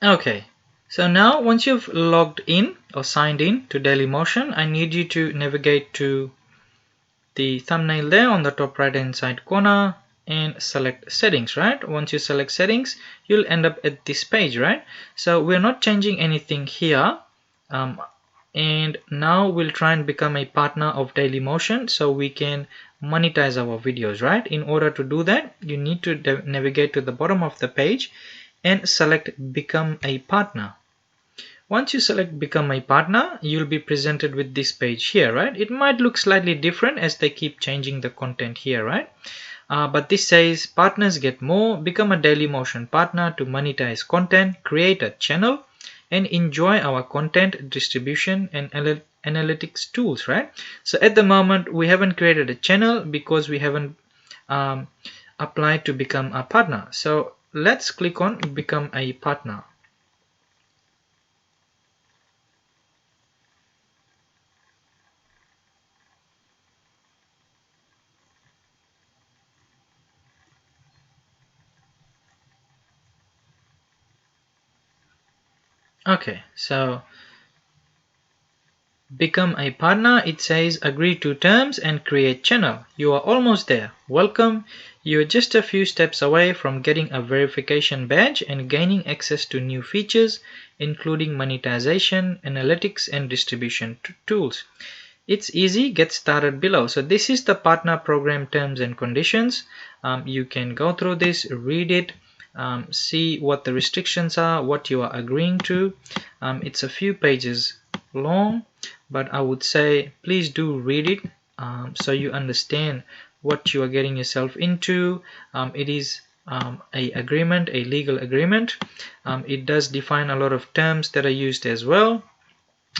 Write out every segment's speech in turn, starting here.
Okay, so now once you've logged in or signed in to Dailymotion, I need you to navigate to the thumbnail there on the top right hand side corner and select settings. Right, once you select settings, you'll end up at this page. Right, so we're not changing anything here, and now we'll try and become a partner of Dailymotion so we can monetize our videos. Right, in order to do that, you need to navigate to the bottom of the page and select become a partner. Once you select become a partner, you'll be presented with this page here. Right, it might look slightly different as they keep changing the content here. Right, but this says partners get more, become a Dailymotion partner to monetize content, create a channel, and enjoy our content distribution and analytics tools. Right, so at the moment we haven't created a channel because we haven't applied to become a partner. So let's click on become a partner. Okay, so become a partner, it says agree to terms and create channel. You are almost there. Welcome. You're just a few steps away from getting a verification badge and gaining access to new features, including monetization, analytics, and distribution tools. It's easy, get started below. So this is the partner program terms and conditions. You can go through this, read it, see what the restrictions are, what you are agreeing to. It's a few pages long, but I would say please do read it so you understand what you are getting yourself into. It is a agreement, a legal agreement. It does define a lot of terms that are used as well.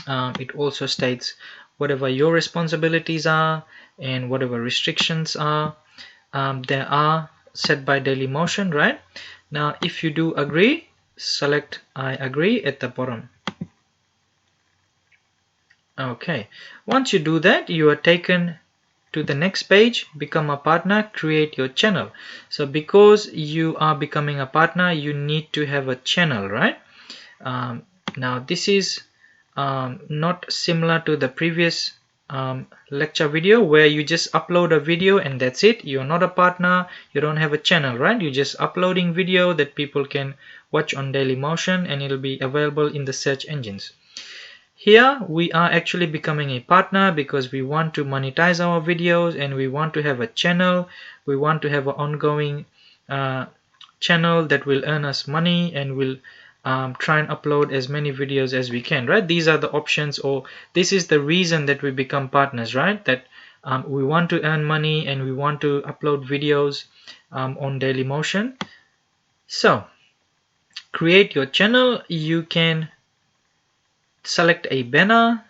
It also states whatever your responsibilities are and whatever restrictions are there are set by Dailymotion. Right, now if you do agree, select I agree at the bottom. Okay, once you do that, you are taken to the next page, become a partner, create your channel. So because you are becoming a partner, you need to have a channel. Right, now this is not similar to the previous lecture video where you just upload a video and that's it. You're not a partner, you don't have a channel. Right, you're just uploading video that people can watch on Dailymotion and it'll be available in the search engines. Here we are actually becoming a partner because we want to monetize our videos and we want to have a channel. We want to have an ongoing channel that will earn us money and will try and upload as many videos as we can. Right, these are the options, or this is the reason that we become partners. Right, that we want to earn money and we want to upload videos on Dailymotion. So create your channel. You can select a banner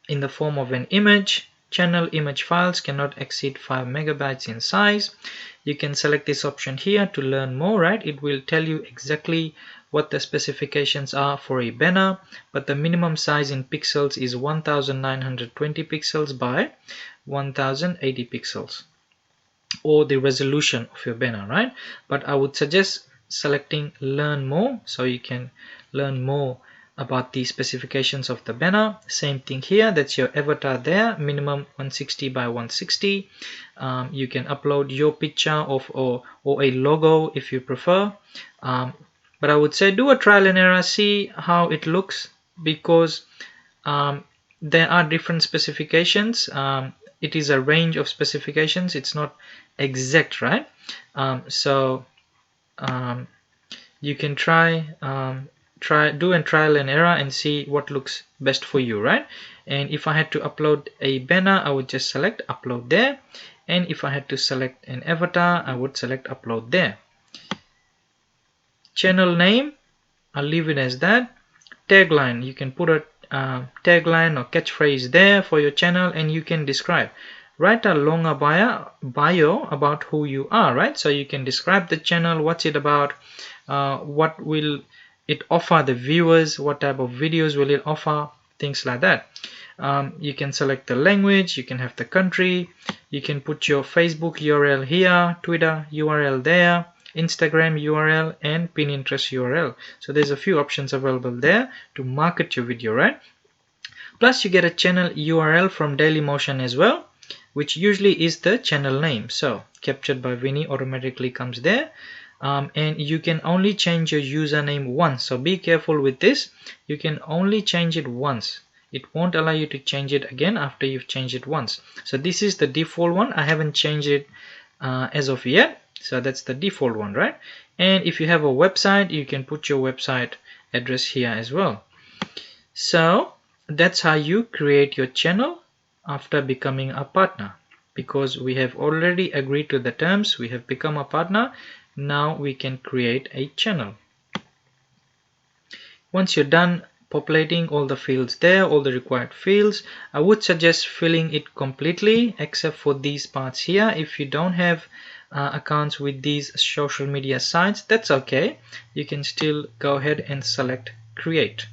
in the form of an image. Channel image files cannot exceed 5 megabytes in size. You can select this option here to learn more. Right, it will tell you exactly what the specifications are for a banner, but the minimum size in pixels is 1920 pixels by 1080 pixels, or the resolution of your banner. Right, but I would suggest selecting learn more so you can learn more about the specifications of the banner. Same thing here, that's your avatar there, minimum 160 by 160. You can upload your picture of or a logo if you prefer, but I would say do a trial and error, see how it looks, because there are different specifications. It is a range of specifications, it's not exact. Right, so you can do a trial and error and see what looks best for you. Right, and if I had to upload a banner, I would just select upload there, and if I had to select an avatar, I would select upload there. Channel name, I'll leave it as that. Tagline, you can put a tagline or catchphrase there for your channel, and you can describe. Write a longer bio about who you are. Right, so you can describe the channel, what's it about, what will it offer the viewers, what type of videos will it offer, things like that. You can select the language, you can have the country, you can put your Facebook URL here, Twitter URL there, Instagram URL, and Pinterest URL. So there's a few options available there to market your video, right? Plus you get a channel URL from Dailymotion as well, which usually is the channel name. So captured by Vinny automatically comes there. And you can only change your username once, so be careful with this. You can only change it once. It won't allow you to change it again after you've changed it once. So this is the default one. I haven't changed it as of yet, so that's the default one, right? And if you have a website, you can put your website address here as well. So that's how you create your channel after becoming a partner. Because we have already agreed to the terms, we have become a partner. Now we can create a channel. Once you're done populating all the fields there, all the required fields, I would suggest filling it completely except for these parts here. If you don't have accounts with these social media sites, that's okay. You can still go ahead and select create.